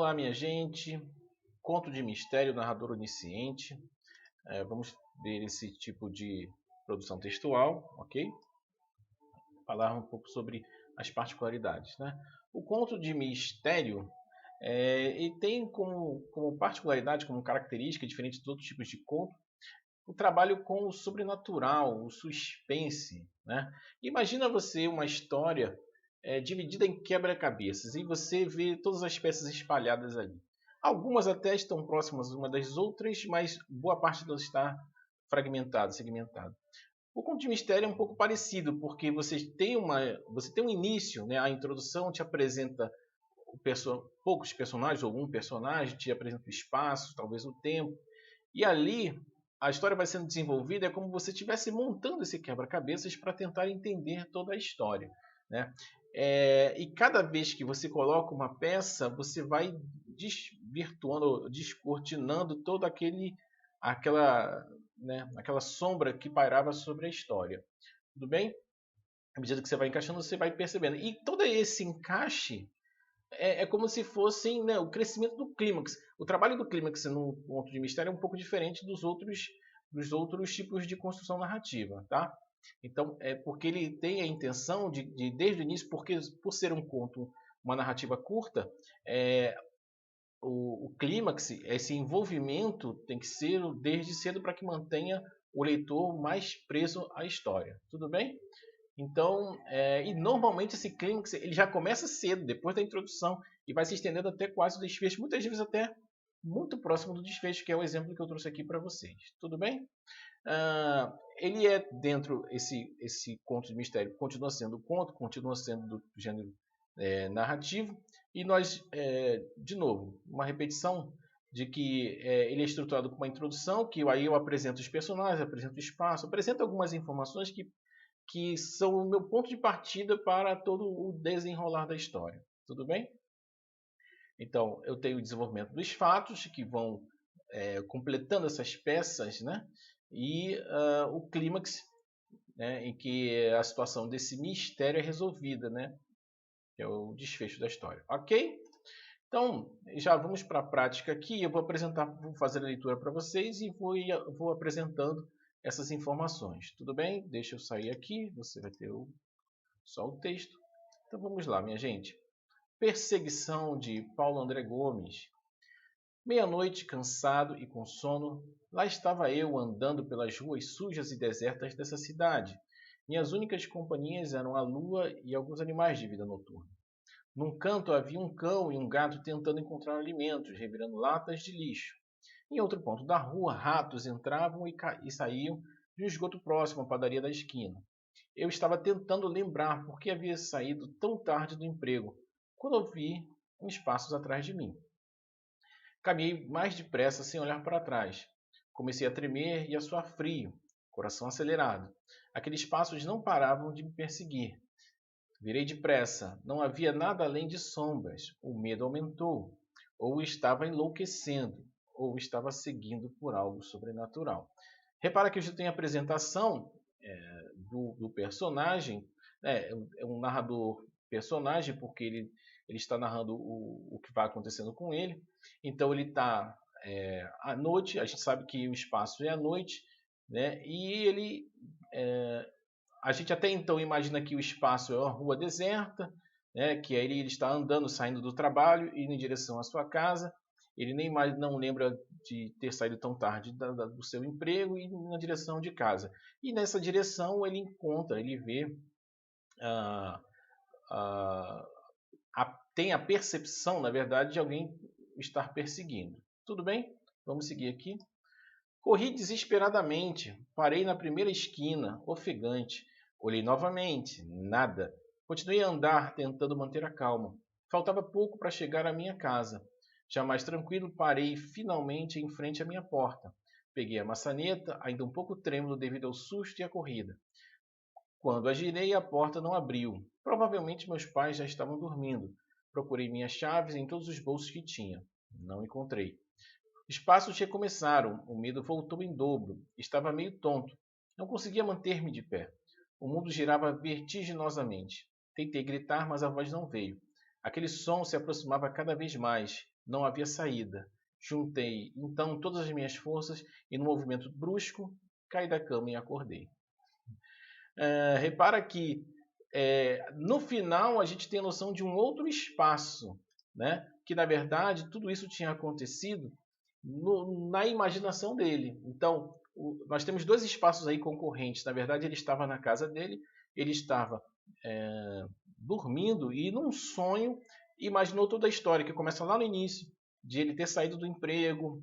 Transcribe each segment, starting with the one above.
lá, minha gente. Conto de mistério, narrador onisciente. Vamos ver esse tipo de produção textual, ok? Falar um pouco sobre as particularidades, né? O conto de mistério ele tem como particularidade, como característica, diferente dos outros tipos de conto, o trabalho com o sobrenatural, o suspense, né? Imagina você uma história dividida em quebra-cabeças e você vê todas as peças espalhadas ali. Algumas até estão próximas umas das outras, mas boa parte delas está fragmentada, segmentada. O conto de mistério é um pouco parecido, porque você tem um início, né? A introdução te apresenta poucos personagens, ou um personagem, te apresenta o espaço, talvez o tempo, e ali a história vai sendo desenvolvida, é como se você estivesse montando esse quebra-cabeças para tentar entender toda a história, né? E cada vez que você coloca uma peça, você vai desvirtuando, descortinando toda aquela sombra que pairava sobre a história. Tudo bem? À medida que você vai encaixando, você vai percebendo. E todo esse encaixe é como se fosse, né, o crescimento do clímax. O trabalho do clímax no conto de mistério é um pouco diferente dos outros tipos de construção narrativa, tá? Então, é porque ele tem a intenção de desde o início, porque por ser um conto, uma narrativa curta, o clímax, esse envolvimento tem que ser desde cedo para que mantenha o leitor mais preso à história. Tudo bem? Então, e normalmente esse clímax ele já começa cedo, depois da introdução, e vai se estendendo até quase o desfecho, muitas vezes até muito próximo do desfecho, que é o exemplo que eu trouxe aqui para vocês. Tudo bem? Ele é dentro, esse conto de mistério continua sendo conto, continua sendo do gênero narrativo, e nós, de novo, uma repetição de que ele é estruturado com uma introdução, que aí eu apresento os personagens, apresento o espaço, apresento algumas informações que são o meu ponto de partida para todo o desenrolar da história. Tudo bem? Então, eu tenho o desenvolvimento dos fatos que vão completando essas peças, né? E o clímax, né? Em que a situação desse mistério é resolvida, né? Que é o desfecho da história. Ok? Então, já vamos para a prática aqui. Eu vou fazer a leitura para vocês e vou apresentando essas informações. Tudo bem? Deixa eu sair aqui. Você vai ter só o texto. Então vamos lá, minha gente. Perseguição de Paulo André Gomes. Meia-noite, cansado e com sono, lá estava eu andando pelas ruas sujas e desertas dessa cidade. Minhas únicas companhias eram a lua e alguns animais de vida noturna. Num canto havia um cão e um gato tentando encontrar alimentos, revirando latas de lixo. Em outro ponto da rua, ratos entravam e saíam de um esgoto próximo à padaria da esquina. Eu estava tentando lembrar por que havia saído tão tarde do emprego, quando ouvi uns passos atrás de mim. Caminhei mais depressa sem olhar para trás. Comecei a tremer e a suar frio, coração acelerado. Aqueles passos não paravam de me perseguir. Virei depressa. Não havia nada além de sombras. O medo aumentou. Ou estava enlouquecendo, ou estava seguindo por algo sobrenatural. Repara que já tem a apresentação do personagem. É um narrador personagem, porque ele está narrando o que vai acontecendo com ele. Então ele está à noite, a gente sabe que o espaço é à noite, né? E a gente até então imagina que o espaço é uma rua deserta, né? Que aí ele está andando, saindo do trabalho, indo em direção à sua casa. Ele nem mais não lembra de ter saído tão tarde do seu emprego e na direção de casa. E nessa direção ele vê, ah, ah, tem a percepção, na verdade, de alguém estar perseguindo. Tudo bem? Vamos seguir aqui. Corri desesperadamente, parei na primeira esquina, ofegante. Olhei novamente, nada. Continuei a andar, tentando manter a calma. Faltava pouco para chegar à minha casa. Já mais tranquilo, parei finalmente em frente à minha porta. Peguei a maçaneta, ainda um pouco trêmulo devido ao susto e à corrida. Quando a girei, a porta não abriu. Provavelmente meus pais já estavam dormindo. Procurei minhas chaves em todos os bolsos que tinha. Não encontrei. Os passos recomeçaram. O medo voltou em dobro. Estava meio tonto. Não conseguia manter-me de pé. O mundo girava vertiginosamente. Tentei gritar, mas a voz não veio. Aquele som se aproximava cada vez mais. não havia saída. Juntei então todas as minhas forças e, num movimento brusco, caí da cama e acordei. Repara que no final a gente tem a noção de um outro espaço, né? Que na verdade tudo isso tinha acontecido na imaginação dele. Então, nós temos dois espaços aí concorrentes. Na verdade, ele estava na casa dele, ele estava dormindo e num sonho imaginou toda a história, que começa lá no início, de ele ter saído do emprego,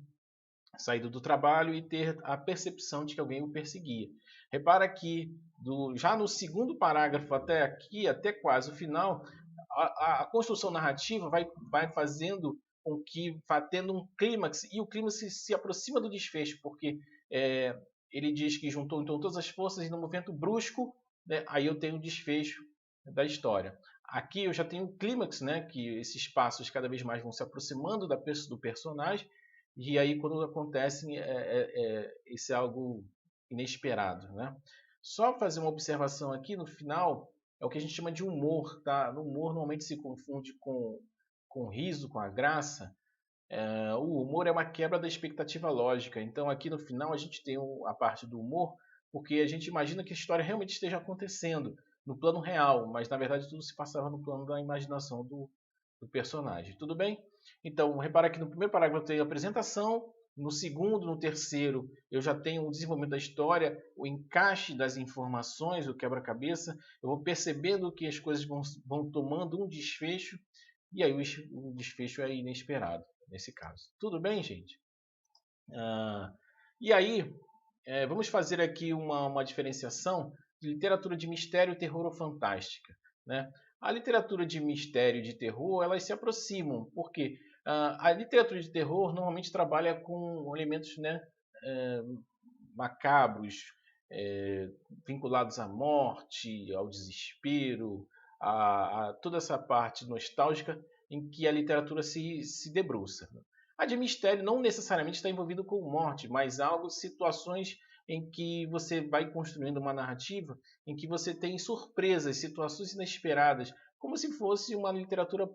saído do trabalho e ter a percepção de que alguém o perseguia. Repara que já no segundo parágrafo até aqui, até quase o final, a construção narrativa vai fazendo com que vá tendo um clímax, e o clímax se aproxima do desfecho, porque ele diz que juntou então todas as forças e no movimento brusco, né, aí eu tenho o desfecho da história. Aqui eu já tenho o clímax, né, que esses passos cada vez mais vão se aproximando do personagem, e aí quando acontece isso é algo inesperado, né? Só fazer uma observação aqui no final, é o que a gente chama de humor, tá? No humor normalmente se confunde com riso, com a graça. O humor é uma quebra da expectativa lógica. Então aqui no final a gente tem a parte do humor, porque a gente imagina que a história realmente esteja acontecendo no plano real, mas na verdade tudo se passava no plano da imaginação do personagem. Tudo bem? Então, repara que no primeiro parágrafo eu tenho a apresentação, no segundo, no terceiro, eu já tenho o desenvolvimento da história, o encaixe das informações, o quebra-cabeça, eu vou percebendo que as coisas vão tomando um desfecho, e aí o desfecho é inesperado, nesse caso. Tudo bem, gente? E aí, vamos fazer aqui uma diferenciação de literatura de mistério, terror ou fantástica, né? A literatura de mistério e de terror, elas se aproximam, porque a literatura de terror normalmente trabalha com elementos, né, macabros, vinculados à morte, ao desespero, a toda essa parte nostálgica em que a literatura se debruça. A de mistério não necessariamente está envolvido com morte, mas situações em que você vai construindo uma narrativa em que você tem surpresas, situações inesperadas, como se fosse uma literatura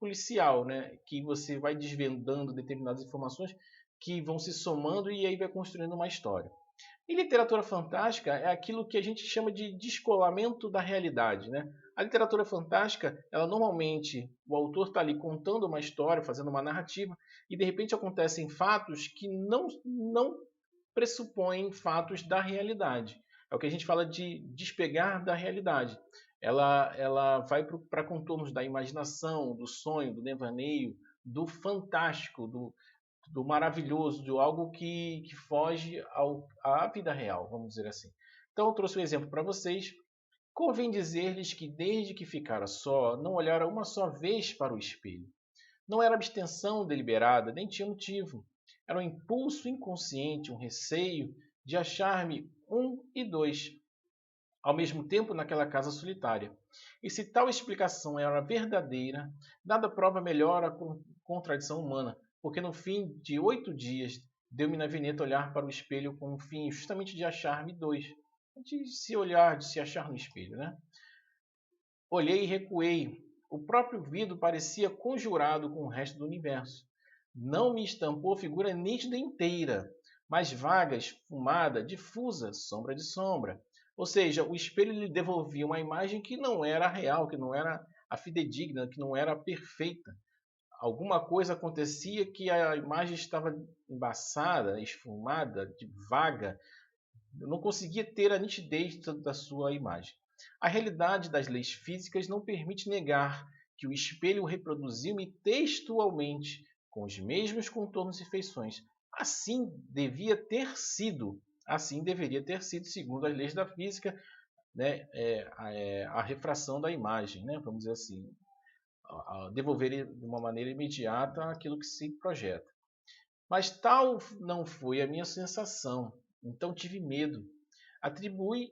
policial, né? Que você vai desvendando determinadas informações que vão se somando e aí vai construindo uma história. E literatura fantástica é aquilo que a gente chama de descolamento da realidade, né? A literatura fantástica, ela normalmente, o autor está ali contando uma história, fazendo uma narrativa, e de repente acontecem fatos que não pressupõem fatos da realidade. É o que a gente fala de despegar da realidade. Ela vai para contornos da imaginação, do sonho, do devaneio, do fantástico, do maravilhoso, de algo que foge à vida real, vamos dizer assim. Então eu trouxe um exemplo para vocês. Convém dizer-lhes que desde que ficara só, não olhara uma só vez para o espelho. Não era abstenção deliberada, nem tinha motivo. Era um impulso inconsciente, um receio de achar-me e dois, ao mesmo tempo naquela casa solitária. E se tal explicação era verdadeira, nada prova melhor a contradição humana, porque no fim de 8 dias deu-me na vinheta olhar para o espelho com o fim justamente de achar-me dois. De se olhar, de se achar no espelho, né? Olhei e recuei. O próprio vidro parecia conjurado com o resto do universo. Não me estampou figura nítida inteira, mas vaga, esfumada, difusa, sombra de sombra. Ou seja, o espelho lhe devolvia uma imagem que não era real, que não era a fidedigna, que não era perfeita. Alguma coisa acontecia que a imagem estava embaçada, esfumada, vaga. Eu não conseguia ter a nitidez da sua imagem. A realidade das leis físicas não permite negar que o espelho reproduziu-me textualmente, com os mesmos contornos e feições. Assim deveria ter sido, segundo as leis da física, né, a refração da imagem, né, vamos dizer assim, a devolver de uma maneira imediata aquilo que se projeta. Mas tal não foi a minha sensação, então tive medo. Atribui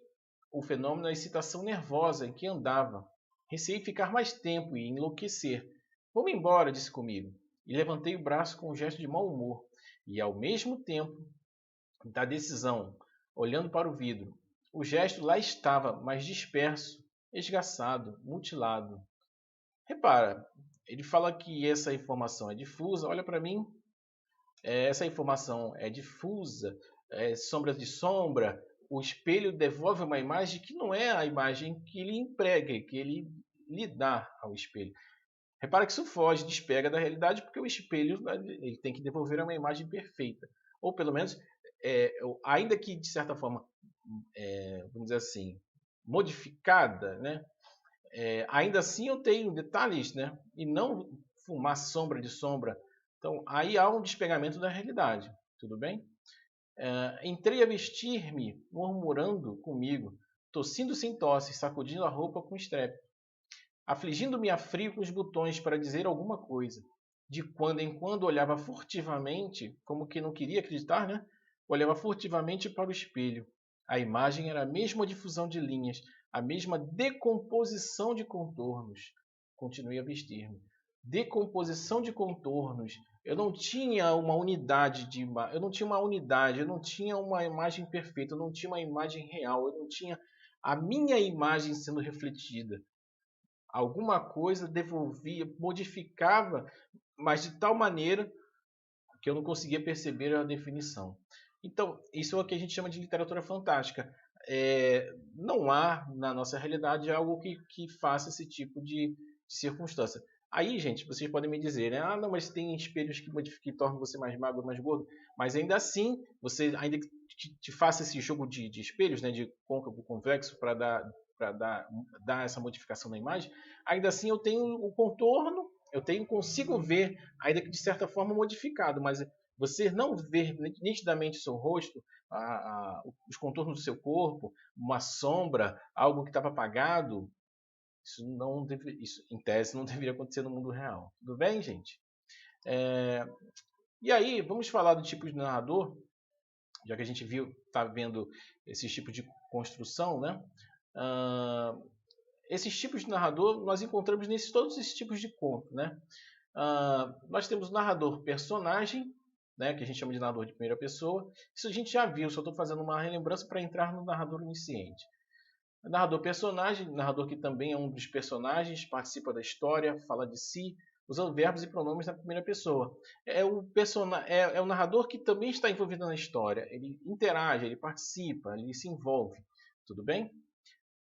o fenômeno à excitação nervosa em que andava. Receei ficar mais tempo e enlouquecer. Vamos embora, disse comigo, e levantei o braço com um gesto de mau humor, e ao mesmo tempo da decisão, olhando para o vidro. O gesto lá estava, mas disperso, esgaçado, mutilado. Repara, ele fala que essa informação é difusa. Olha para mim, essa informação é difusa, sombra de sombra. O espelho devolve uma imagem que não é a imagem que ele emprega, que ele lhe dá ao espelho. Repara que isso foge, despega da realidade, porque o espelho ele tem que devolver uma imagem perfeita. Ou pelo menos, ainda que de certa forma, vamos dizer assim, modificada, né? Ainda assim eu tenho detalhes, né? E não fumar sombra de sombra. Então aí há um despegamento da realidade, tudo bem? Entrei a vestir-me, murmurando comigo, tossindo sem tosse, sacudindo a roupa com estrépito, afligindo-me a frio com os botões para dizer alguma coisa. De quando em quando olhava furtivamente, como que não queria acreditar, né? Olhava furtivamente para o espelho. A imagem era a mesma difusão de linhas, a mesma decomposição de contornos. Continuei a vestir-me. Decomposição de contornos. Eu não tinha uma unidade eu não tinha uma unidade, eu não tinha uma imagem perfeita, eu não tinha uma imagem real, eu não tinha a minha imagem sendo refletida. Alguma coisa devolvia, modificava, mas de tal maneira que eu não conseguia perceber a definição. Então, isso é o que a gente chama de literatura fantástica. Não há, na nossa realidade, algo que faça esse tipo de circunstância. Aí, gente, vocês podem me dizer, né? Ah, não, mas tem espelhos que modificam e tornam você mais magro, mais gordo. Mas ainda assim, você ainda que te faça esse jogo de espelhos, né? De côncavo, convexo, para dar essa modificação na imagem, ainda assim eu tenho o contorno, consigo ver, ainda que de certa forma modificado, mas você não ver nitidamente o seu rosto, os contornos do seu corpo, uma sombra, algo que estava apagado, isso em tese não deveria acontecer no mundo real. Tudo bem, gente? E aí, vamos falar do tipo de narrador, já que a gente está vendo esses tipos de construção, né? Esses tipos de narrador nós encontramos todos esses tipos de conto, né? Nós temos o narrador personagem, né, que a gente chama de narrador de primeira pessoa. Isso a gente já viu, só estou fazendo uma relembrança para entrar no narrador onisciente. O narrador personagem, narrador que também é um dos personagens, participa da história, fala de si, usando verbos e pronomes na primeira pessoa. É o narrador que também está envolvido na história. Ele interage, ele participa, ele se envolve. Tudo bem?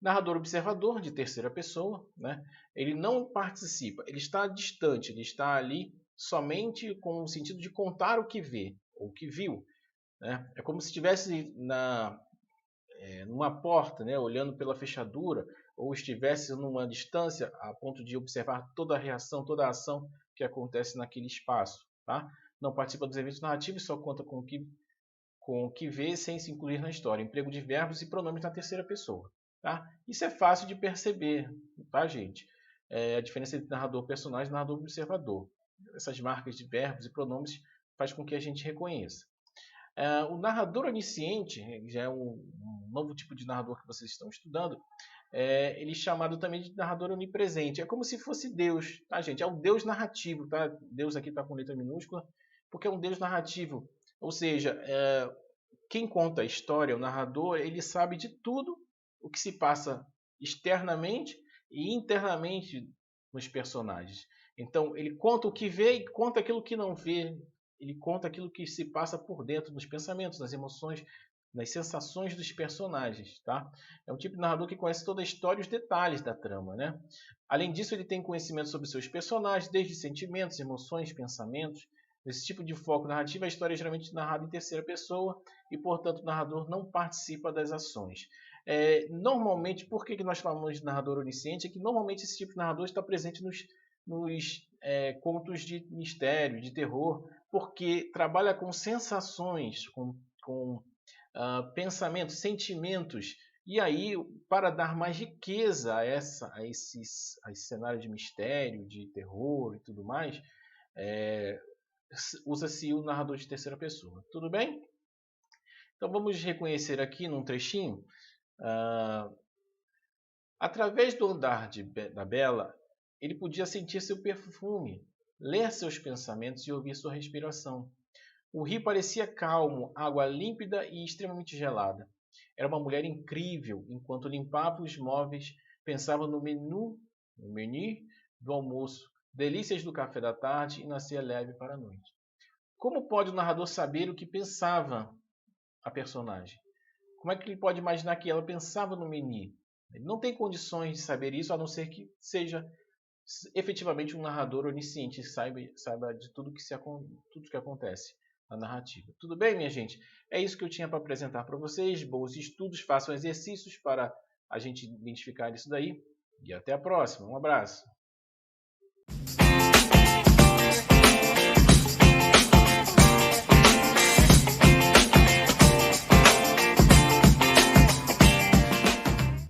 Narrador observador, de terceira pessoa, né? Ele não participa, ele está distante, ele está ali somente com o sentido de contar o que vê, ou o que viu. Né? É como se estivesse numa porta, né? Olhando pela fechadura, ou estivesse numa distância a ponto de observar toda a reação, toda a ação que acontece naquele espaço. Tá? Não participa dos eventos narrativos, só conta com o que vê sem se incluir na história. Emprego de verbos e pronomes na terceira pessoa. Tá? Isso é fácil de perceber, tá, gente? A diferença entre narrador personagem e narrador observador. Essas marcas de verbos e pronomes faz com que a gente reconheça. O narrador onisciente, já é um novo tipo de narrador que vocês estão estudando, ele é chamado também de narrador onipresente. É como se fosse Deus, tá, gente? É um Deus narrativo, tá? Deus aqui está com letra minúscula, porque é um Deus narrativo. Ou seja, quem conta a história, o narrador, ele sabe de tudo o que se passa externamente e internamente nos personagens. Então, ele conta o que vê e conta aquilo que não vê. Ele conta aquilo que se passa por dentro dos pensamentos, das emoções, das sensações dos personagens. Tá? É um tipo de narrador que conhece toda a história e os detalhes da trama. Né? Além disso, ele tem conhecimento sobre seus personagens, desde sentimentos, emoções, pensamentos. Nesse tipo de foco narrativo, a história é geralmente narrada em terceira pessoa e, portanto, o narrador não participa das ações. Normalmente, por que nós falamos de narrador onisciente? É que normalmente esse tipo de narrador está presente nos contos de mistério, de terror, porque trabalha com sensações, com pensamentos, sentimentos. E aí, para dar mais riqueza a esse cenário de mistério, de terror e tudo mais, usa-se o narrador de terceira pessoa. Tudo bem? Então vamos reconhecer aqui num trechinho. Através do andar da Bela, ele podia sentir seu perfume, ler seus pensamentos e ouvir sua respiração. O rio parecia calmo, água límpida e extremamente gelada. Era uma mulher incrível. Enquanto limpava os móveis, pensava no menu do almoço, delícias do café da tarde e nascer leve para a noite. Como pode o narrador saber o que pensava a personagem? Como é que ele pode imaginar que ela pensava no Meni? Ele não tem condições de saber isso, a não ser que seja efetivamente um narrador onisciente, saiba de tudo que acontece na narrativa. Tudo bem, minha gente? É isso que eu tinha para apresentar para vocês. Bons estudos, façam exercícios para a gente identificar isso daí. E até a próxima. Um abraço.